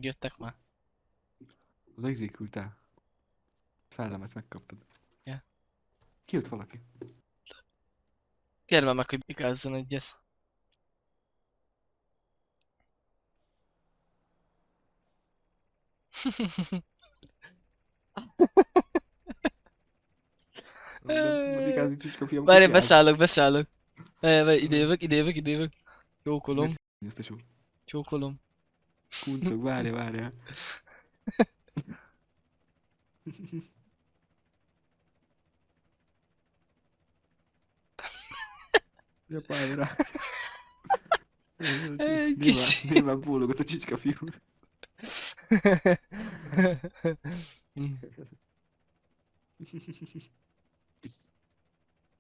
megjöttek már. Az izé küldte. Szellemet megkaptad. Ja. Kijött valaki. Kérve meg, hogy bikázzon egyet. Vigyázz, csicska fiam, Várj, kutyáz. beszállok. Ide jövök. Csókolom. Ezt a só. Csókolom. Kuncog, várja. Japálj rá. Kicsi. Nyilván bólogat a csicska fiú.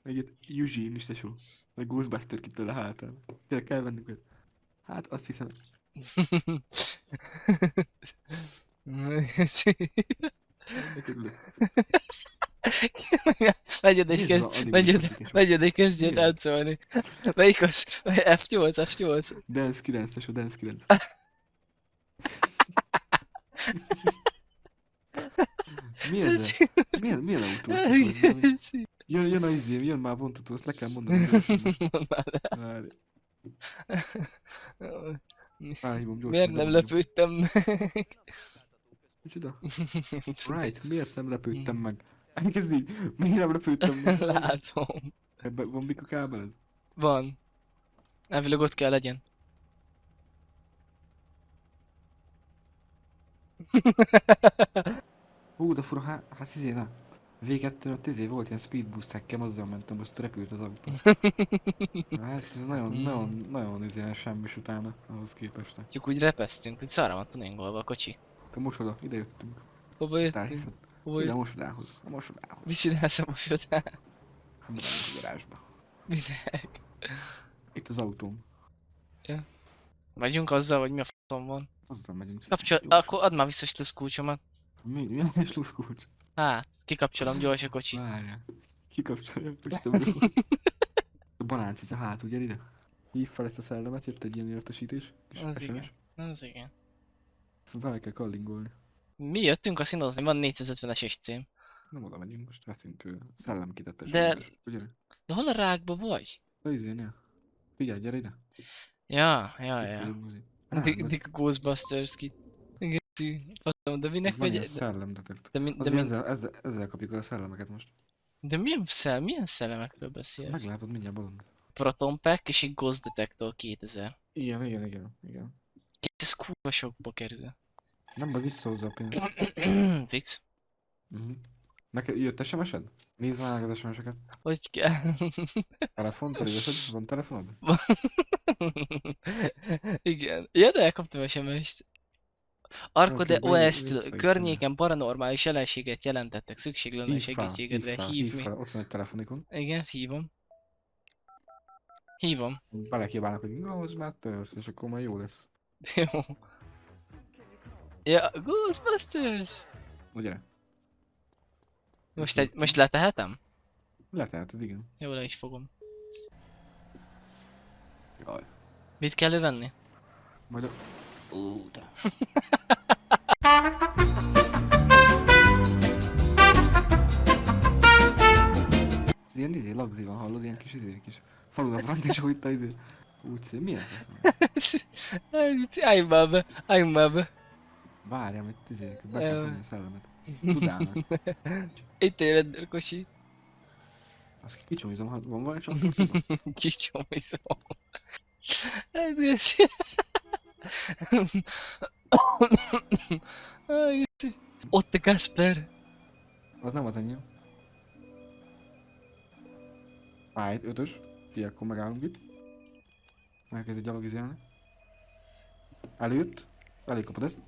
Egyet Eugene is tesó. Meg Ghostbuster kitől a hátán. Tényleg kell vennünk őt. Hát azt hiszem. Ennek örülök. Megy oda és Nézd kezd, a animus tesó. megy oda és kezdje Igen. táncolni. Melyik az? F8. Dance 9 tesó, Dance 9. Mi ez? Milyen autó ez? Jön a izém, jön már vontató, azt le kell mondani. Mondd már le. Várj. Felhívom gyorsan. Miért nem lepődtem meg? Micsoda? Right, miért nem lepődtem meg? Ez így, miért nem lepődtem meg? Látom. Ebben van mik a kábeled? Van. Elvileg ott kell legyen. Hú, de fura, hát izé, na. Végettől ott izé volt ilyen speed boost hackem, azzal mentem, azt repült az autó. Hát ez nagyon izé semmis utána, ahhoz képest. Csak úgy repesztünk, hogy szarra van tuningolva a kocsi. A mosoda, ide jöttünk. Hova jöttünk? Elhiszed? Hova Ide a jöttünk? mosodához, a mosodához. Mit csinálsz a mosodán? Hát a garázsba. Minek? Itt az autóm. Megyünk azzal, hogy mi a f***om van. Azzal megyünk. Kapcsol... Akkor add már vissza a slusz kulcsomat. Mi a slusz kulcs? Hát, kikapcsolom gyors a kocsit. Várjál. Kikapcsolja a Isten. A banánc a hát, ugye ide? Hív fel ezt a szellemet, jött egy ilyen értesítés. Kis Az SMS. igen. Az igen. Várj, kell kallingolni. Mi jöttünk a színozni, van 450-es SC-m. Nem oda megyünk, most veszünk szellemkitetes. De- Ugye? De hol a rákba vagy? A izénél. Figyelj, gyere ide. Ja. Itt vagyunk, buzi. Rám, Dick Ghostbusters kit. Geci. Faszom, de minek van ilyen megy... szellemdetektor. De, mi, de, Azért mi, ezzel kapjuk el a szellemeket most. de milyen szellemekről beszélsz? Meglátod mindjárt balon. Proton Pack és egy Ghost Detector 2000. Igen. Ez kurva sokba kerül. Nem baj, visszahozza a pénzt. Fix. Neked jött SMS-ed? Nézd már az SMS-eket. Hogy kell? Telefont, vagy veszed? Van telefonod? Igen. Ja, de elkaptam SMS-t. Arco de Oké, OS vissza, környéken paranormális jelenséget jelentettek. Szükség lenne Hív fel, segítségedre. hív Hívd mi. fel, ott van egy telefonikon. Igen, hívom. Hívom. Belekívánok, hogy Ghostbusters, és akkor már jó lesz. Jó. Ja, Ghostbusters! Ugye? Most letehetem? Leteheted, igen. Jó, le is fogom. Jaj. Mit kell venni? Majd a... de... Ez ilyen izé, lagzi van, hallod? Ilyen kis kis falunak van, és úgy te izé... Úgy szép, milyen fasz? Álljunk már be. Várjál, itt izé, be kell fogni a szellemet. Tudának. Itt ér rendőrkosi. Azt kicsomizom, ha van valami csomagtartóban? Kicsomizom. Ott a Kasper. Az nem az enyém. Fájt, 5-ös. Figyelj, akkor megállunk itt. Elkezdi gyalogizélni. Előtt. Elég kapod ezt.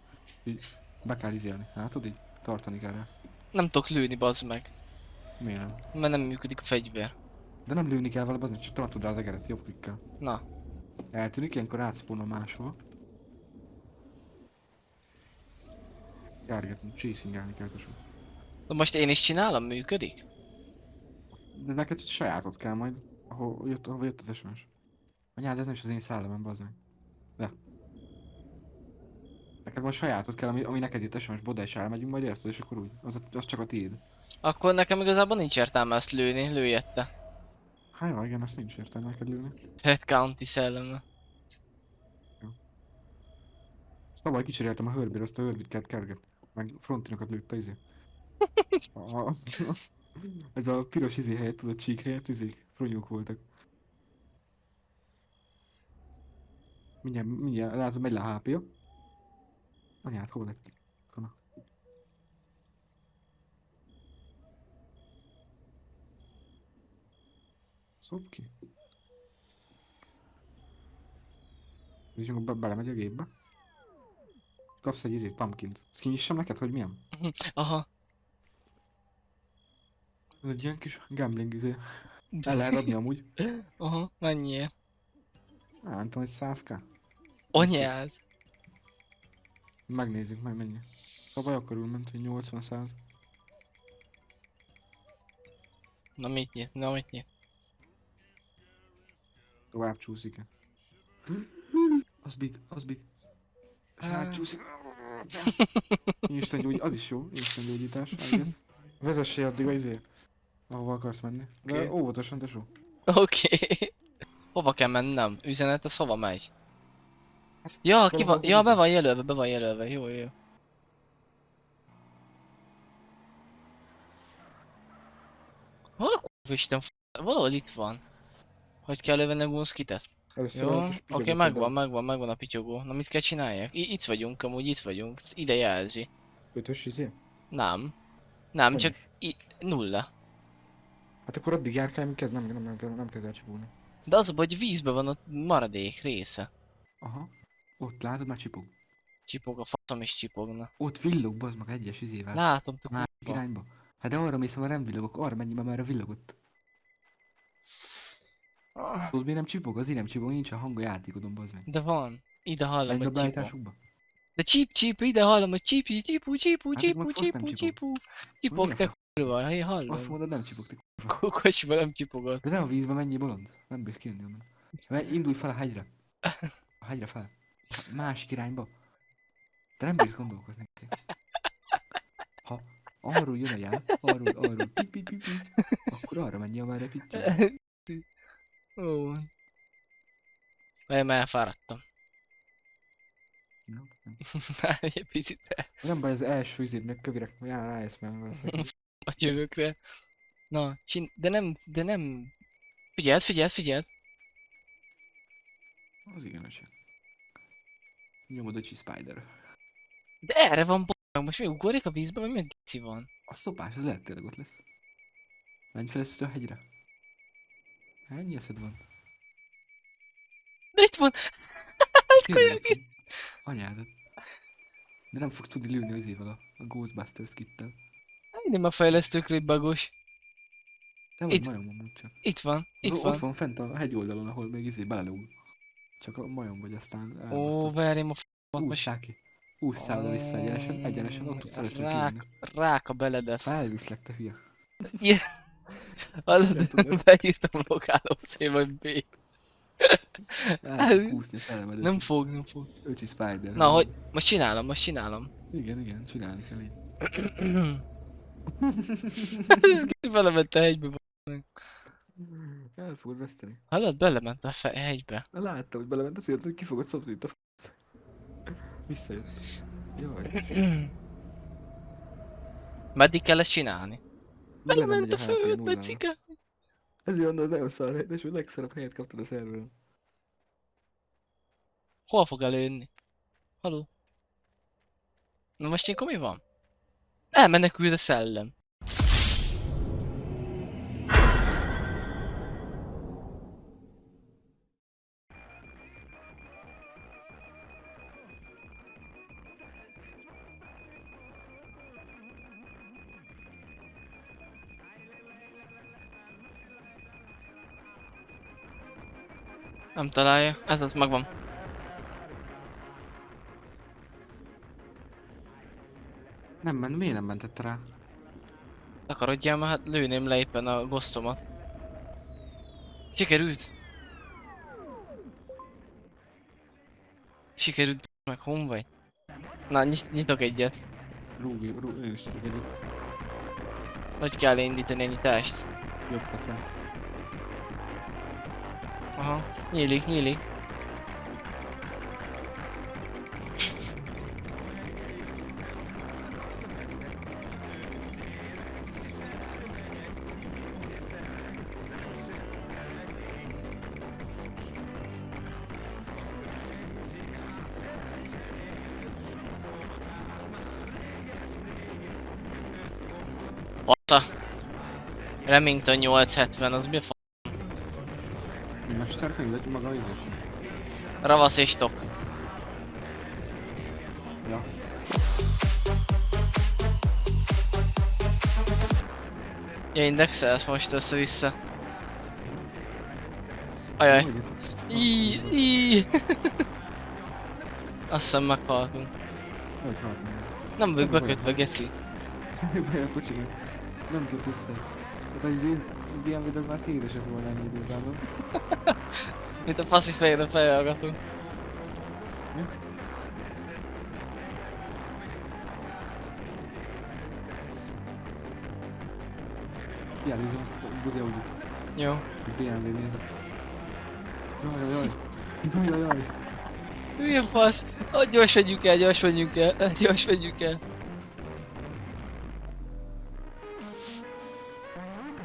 Így be kell izélni. Látod így? Tartani kell rá. Nem tudok lőni, bazd meg. Miért nem? Mert nem működik a fegyver. De nem lőni kell vele, bazdmeg, csak tartod rá az egeret, jobb klikkel. Na. Eltűnik, ilyenkor átszpónol máshol. Járgatni, chasingelni kell tosok. De most én is csinálom, működik? De neked sajátot kell majd, ahol jött az SMS. Anyád, ez nem is az én szellemem, bazdmeg. De. Neked most sajátot kell, ami neked jut esem, és Boda is elmegyünk, majd érted, és akkor úgy. Az csak a tiéd. Akkor nekem igazából nincs értelme ezt lőni, lőjette. Hát jó, igen, azt nincs értelme neked lőni. Red County szelleme. Szabad kicseréltem a hörbére, azt a hörbit kellett kerget. Meg frontinokat lőtt a izé. A, ez a piros izé helyett, az a csík helyett izék, fronyók voltak. Mindjárt, látod, megy le a HP-ja. Anyád, hol lett? Kana. Szop ki. Ez is akkor belemegy a gépbe. Kapsz egy izét, pumpkint. Ezt kinyissam neked, hogy milyen? Aha. Ez egy ilyen kis gambling izé. El lehet adni amúgy. Aha, mennyiért? Nem tudom, egy 100k. Anyád. Megnézzük meg mennyi. Szabály akkor úgy ment, hogy 80-100. Na mit nyit, na mit nyit. Tovább csúszik. Az big, az big. És átcsúszik. Instant gyógy, az is jó. Instant gyógyítás, I guess. Vezessé addig a izé, ahova akarsz menni. De Oké. óvatosan, tesó. Oké. Hova kell mennem? Üzenet, ez hova megy? Ja, ki van, ja, be van jelölve, jó, jó. Hol a kurva Isten valahol itt van. Hogy kell lővenni a gunskitet? Először Jó, a kis oké, pityogot megvan a pityogó. Na mit kell csináljak? Itt vagyunk, amúgy itt vagyunk. Ide jelzi. ötös izé? Nem. Nem, csak Hanyas? nulla. Hát akkor addig járkálj, kezd, nem kezd el csipulni. De az a baj, hogy vízbe van a maradék része. Aha. Ott látod, már csipog. Csipog, a faszom is csipogna. Ott villog, bazd meg egyes izével. Látom, te Másik kurva. irányba. Hát de arra mész, már nem villogok, arra menj, mert már villogott. Ah, Tudod, miért nem csipog? Azért nem csipog, nincs a hang a játékodon, bazd meg. de van. Ide hallom, Menj be a hogy csipog. beállításukba. De csíp, ide hallom, hogy csípu, Hát akkor meg fasz nem csipog. Csipog, Mi a te fasz? kurva, hé, Azt hallom. mondod, nem csipog, te kurva. Kukosba nem csipogott. De ne a vízbe menjél, bolond. Nem bírsz kijönni onnan. Indulj fel a hegyre. A hegyre fel. Másik irányba. De nem bírsz gondolkozni. Ha arról jön a jár, arról, pip, akkor arra menjél, amerre pittyog. Ó. Én már elfáradtam. Nem, nem. Már egy picit Nem baj, az első izédnek kövirek, rájössz már valószínűleg. a jövőkre. Na, de nem... Figyeld! Az igen, öcsém. Nyomod a Spider. De erre van b***, most mi ugorjak a vízbe, vagy mi a gici van? A szopás, az lehet tényleg ott lesz. Menj fel ezt a hegyre. Ennyi eszed van. De itt van! Ez Tényleg kajak ott van. Anyádat. De nem fogsz tudni lőni az izével a Ghostbusters kittel. Nem a fejlesztőkről bagos. Te vagy Itt. majom amúgy csak. Itt van. Ott van fent a hegy oldalon, ahol még izé belelóg. Csak a majom vagy, aztán Ó, elmasztod. verjem a f***ot most. Ússzál ki. Ússzál oda vissza egyenesen, ott tudsz először kijönni. Rák a beledet. Felviszlek, te hülye. Hallod, tudod. megírtam lokáló C vagy B. El fog kúszni a szellemedet. Nem fog. Öcsi Spider. Na, hogy most csinálom. Igen, csinálni kell így. Ez kicsit belement a hegybe. El fogod veszteni. Hallod, belement a hegybe. Láttam, hogy belement, azért, hogy ki fogod szopni itt a f***. Visszajött. Jaj. Meddig kell ezt csinálni? Bele nem Belement megy a HP földbe, nullára. cika. Ez olyan nagyon szar hely, és a legszarabb helyet kaptad a szerveren. Hol fog előnni? Haló? Na most akkor mi van? Elmenekült a szellem. Nem találja. Ez az, megvan. Miért nem mentett rá? Takarodjál, mert hát lőném le éppen a ghostomat. Sikerült! Sikerült, meg hon vagy? Na, nyitok egyet. Rúg, én is tudok egyet. Vagy kell indítani a nyitást? Jobbat rá. Aha, nyílik. Fasza. Remington 870, az mi a Mi mesterkönyv, vagy maga izé? Ravasz és tok. Ja. Ja, indexelsz most össze-vissza. Ajaj. Hogy itt? Íííí. Azt hiszem meghaltunk. Hogy haltam? Nem vagyok bekötve, geci. Semmi baj a kocsinak. Nem tud össze. Hát az én BMW-d az már szédesett volna ennyi idő után, nem? Mint a faszi fejre fejhallgató. Jelőzöm azt a buzi Audit. Jó. Hogy BMW mi ez a... Jaj. Mi a fasz? Oh, gyors menjünk el. Gyors menjünk el.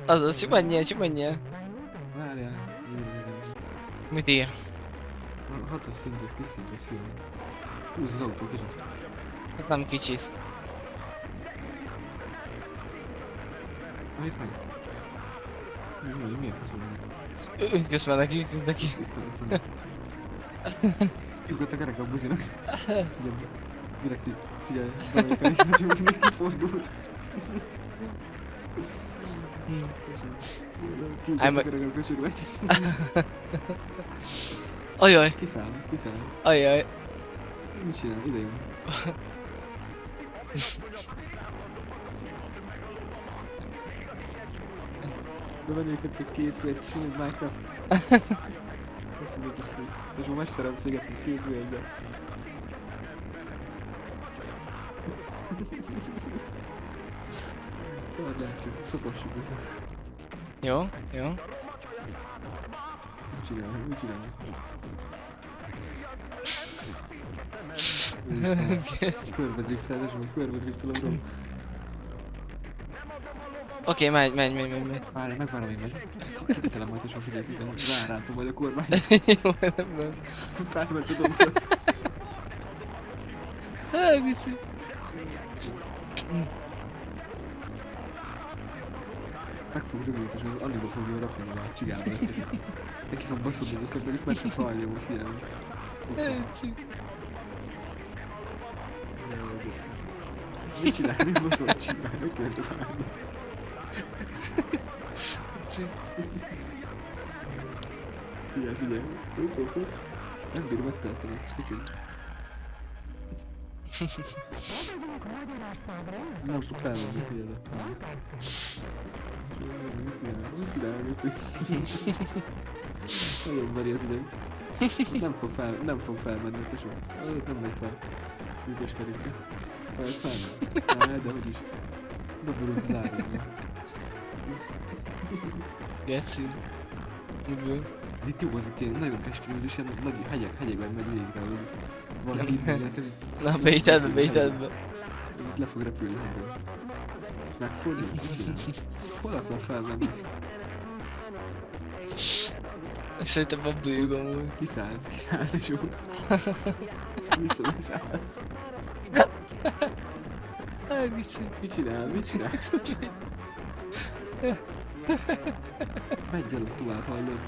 Azaz, csupanjél. Várjál. Mit ír? 6-os szint, ez 10 szint, ez hülye. Húzz az autó kicsit. Hát nem kicsit. Amit meg? Mi a faszom ez? Ütközz már neki. Üggött a kerek a buzinak. Direkt így, figyelj, bemegyek el, és mindenki fordult. Kiugrott a kerek a kocsikra. Ajaj. Kiszáll. Ajaj. Mit csinál? Ide jön. De menjék két egy simult Minecraft. Ez az egyes tud. És a mesterem céget, hogy két egyben. Szóval nem csak szopassuk őket. Jó. Mit csinál? Körbe drifteled, és körbe driftelem róla. Oké, megy. Várj, megvárom én meg. Kipetelem majd, és figyelj, rárátom majd a kormányt. Jó, nem. Felment a dombra. Hát, vici. Meg fog dugni, és az Anniba fogja rakni magát csigálba ezt is. Neki fog baszódni a szlopba, és meg fog halni, hogy figyelni. Vici. Mit csinál? Mit baszol csinál? Meg kellett várni. Vici. Figyelj. Nem bírom megtartani, és kicsit. Nem fog felvenni, figyelj. Mit csinál? Nagyon veri az ideg. Nem fog felmenni, tesó. Nem megy fel. Ügyeskedik ki. Vagy felmegy. De hogy is. Beborult az árnyba. Geci. Miből? Ez itt jó, az itt ilyen nagyon keskeny, és ilyen nagy hegyekben megy végig rá. Van hídnek, ez itt... Na, beíted be. Itt le fog repülni hegyről. Megfordul? Hol akar felmenni? Szerintem a bőg amúgy. Kiszáll, és jó. Visszaszáll. Vici. Mit csinál? Menj gyalog tovább, hallod?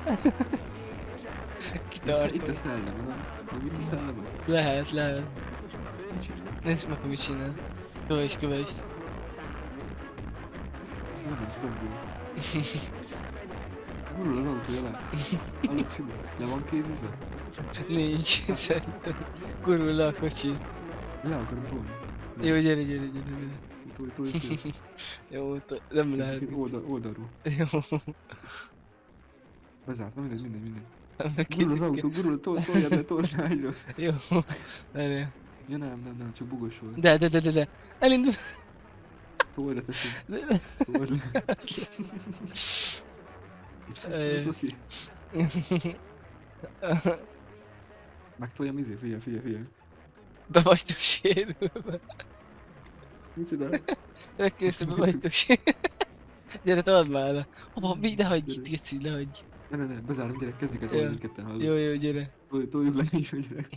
Itt a szellem, nem? Itt a szellem? Lehet. Mit csinál? Nézzük meg, hogy mit csinál. Kövess. Nem tudom, gurul az autója le. Alatt sima. Le van kézizve? Nincs, szerintem. Gurul le a kocsi. Le akarom tolni. Jó, gyere. Tolj. Jó, nem lehet. Oldalról. Jó. Bezárt, na mindegy. Nem Gurul az autó, told rá egyre. Jó. Várjál. Ja nem, csak bugos volt. De. Elindul. Told le, tessék. De- Told le. Ej. Szoszi. Megtoljam izé, figyelj. Be vagytok sérülve. Micsoda? Megkérdeztem, be vagytok sérülve. Gyere, told már le. Hova, mi, ne hagyj itt, Geci, ne hagyj itt. Ne, bezárom, gyerek, kezdjük el Ja. tolni mindketten, hallod? Jó, gyere. Toljuk le is, hogy gyerek.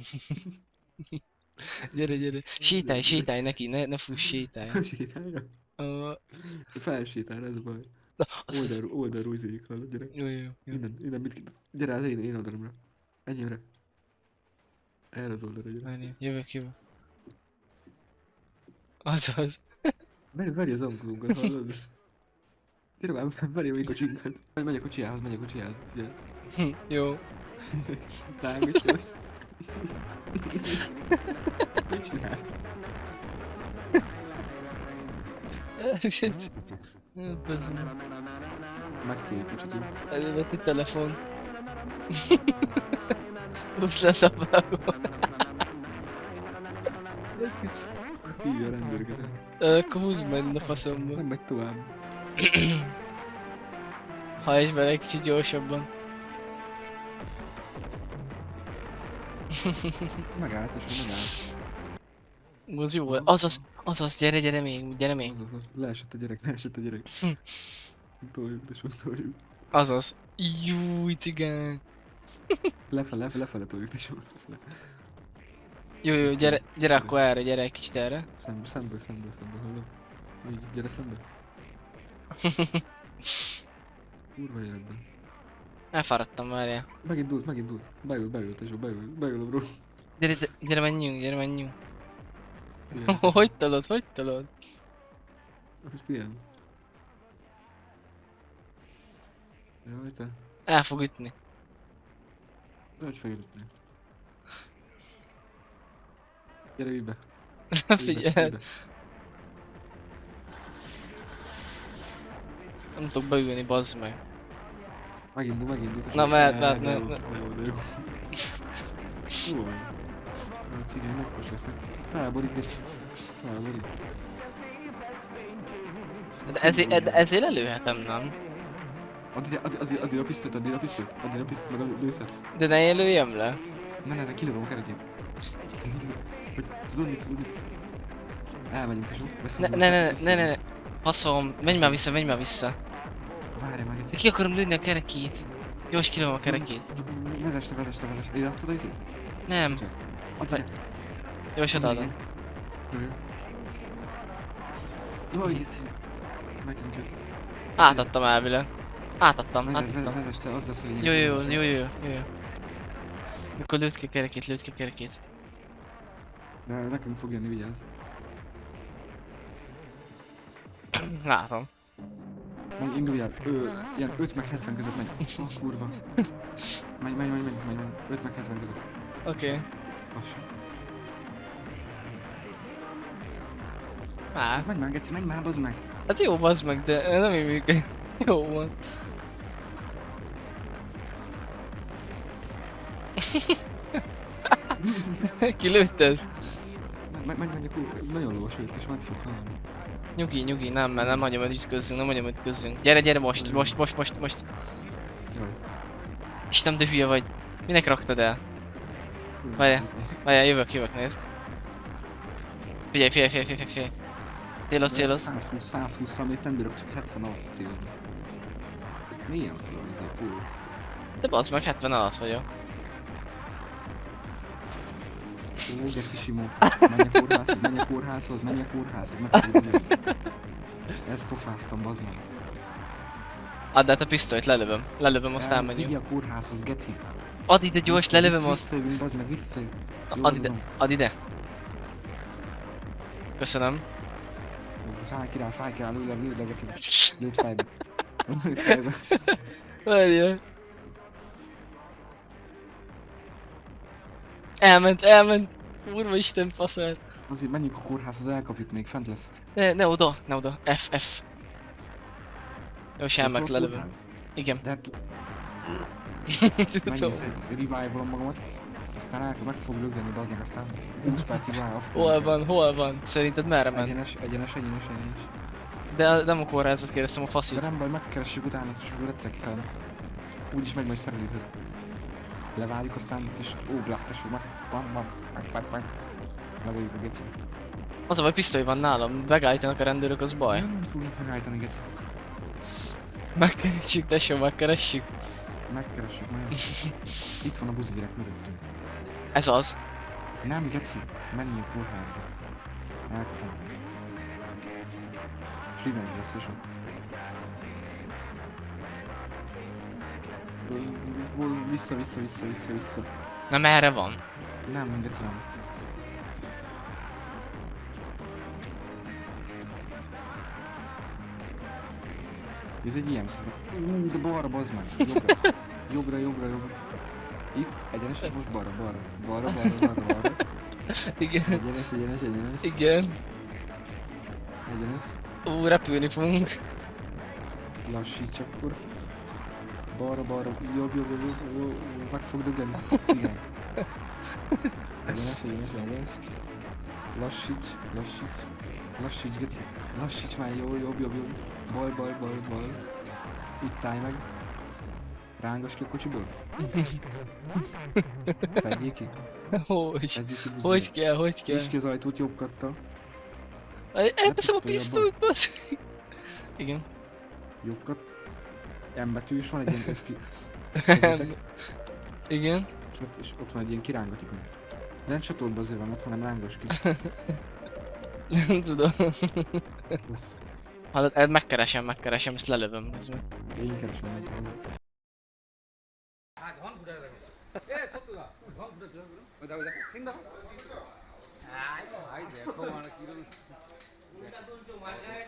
Gyere. Sétálj neki, ne fuss, sétálj. Sétálja? Ö, Felsétál, ez a baj. na, az- Oldalról izéljük, hallod, gyerek? Jó. Innen mit... Gyere az én oldalamra. Enyémre. Erre az oldalra, gyere. Várjál, jövök. Azaz. Várj az autónkat, hallod? Gyere már, várj a mi kocsinkat. Megy a kocsiához. Gyere. Jó. Támogatja most. Mit csinál? Bazd meg. Megtoljuk kicsit, jó? Elővett egy telefont. Húsz le a szabágon. Hívja a rendőröket. Akkor húzd meg a faszomba. Nem megy tovább. Hajtsd bele egy kicsit gyorsabban. Megállt, és megállt. Az jó volt. Azaz, gyere még. Az. Leesett a gyerek. Toljuk. Azaz. Júj, cigány. Lefele toljuk, tesó. Jó, gyere akkor erre, gyere egy kicsit erre. Szemből, hallod? Így, gyere szembe. Kurva életben. Elfáradtam, várjál. Megindult. Beül, tesó, beül a bro. Gyere, menjünk. Ilyen. Hogy tolod? Most ilyen. Jaj, te. El fog ütni. Hogy fogjuk ütni? Gyere így be. Figyelj, nem tudok beülni, bazd meg. Megindult. Na, mehet, De jó. ne. Jó. A cigány mekkos leszek. Felborít. De ezért lelőhetem, nem? Add a pisztolyt, meg a lőszert. De ne lőjem le. Ne, kilövöm a kerekét. Hogy tudod mit? Elmegyünk, tesó. Ne. Faszom, menj már vissza. Várj már, De egy ki akarom lőni a kerekét. Jó, és kilövöm a kerekét. Vezess. Ide adtad a izét? Nem. Add ide. Jó, és odaadom. Jó, így. Nekünk jött. Átadtam elvileg. Átadtam. Vezess te, add azt a lényeg. Jó. Mikor lőtt ki a kerekét. De nekünk fog jönni, vigyázz. Látom. Induljál. Ilyen 5 meg 70 között megy. Kurva. Menj. 5 meg 70 között. Oké. Lassan. Hát. Menj már, bazd meg. Hát jó, bazd meg, de nem így működik. Jó van. Kilőtted? Menj a kurva. Nagyon lovas jött, és meg fog halni. Nyugi, nem hagyom, hogy ütközzünk. Gyere, most. Jaj. Istenem, de hülye vagy. Minek raktad el? Várjál, jövök, nézd. Figyelj. Céloz. 120-szal mész, nem bírok csak 70 alatt célozni. Milyen flow izé, cool. De bazd meg, 70 alatt vagyok. Ó, geci Simó. Menj a kórházhoz, meg fogod jönni. Ezt pofáztam, bazd meg. Add át a pisztolyt, lelövöm, azt elmegyünk. Vigyél a kórházhoz, geci. Add ide gyors, lelövöm azt. Visszajövünk, bazd meg, visszajövünk. Add ide. Köszönöm. Szállj ki rá, lőd le, geci. Lőd fejbe. Várjál. Elment. Úrva Isten faszát. Azért menjünk a kórházhoz, elkapjuk még, fent lesz. Ne oda. F. Jó, és elment, lelövöm. Igen. De hát Tudom. revive-olom magamat. Aztán meg fog lögni, bazdmeg, aztán 20 percig vár a Hol van, hol van? Szerinted merre ment? Egyenes. De nem a kórházat kérdeztem, a De faszit. nem baj, megkeressük utána, és letrekkelem. Úgyis megy majd szerelőhöz. Levárjuk, aztán itt is... Ó, blákteső, bam. Levárjuk a geci. Az a baj, pisztoly van nálam, megállítanak a rendőrök, az baj. Nem fogunk megállítani, geci. Megkeressük, tesó, megkeressük. Megkeressük, majd. Itt van a buzi direkt mögöttünk. Ez az. Nem, geci. Menjünk a kórházba. Elkapom. Revenge lesz is. Vissza. Nem erre van. Nem, geci nem. Ez egy ilyen szó. De balra, bazd meg. Jobbra. Itt, egyenes, most balra. Balra. Igen. Egyenes. Igen. Egyenes. Repülni fogunk. Lassíts akkor. Balra. Jobb. Meg fog dögleni. Cigány. Egyenes. Lassíts, geci. Lassíts már, jobb. Bal. Itt állj meg. Rángass ki a kocsiból. Szedjél ki. Hogy? Hogy kell? Nyisd ki az ajtót jobb kattal. Elteszem a pisztolyt, bassz. Igen. Jobb katt. M betű is van egy ilyen öfki. Igen. És ott van egy ilyen kirángatikon. De nem csatold be az övemet, hanem rángass ki. Nem tudom. Busz. Hallod, megkeresem, ezt lelövöm. Ez meg. Én keresem meg. Ai, देखो माना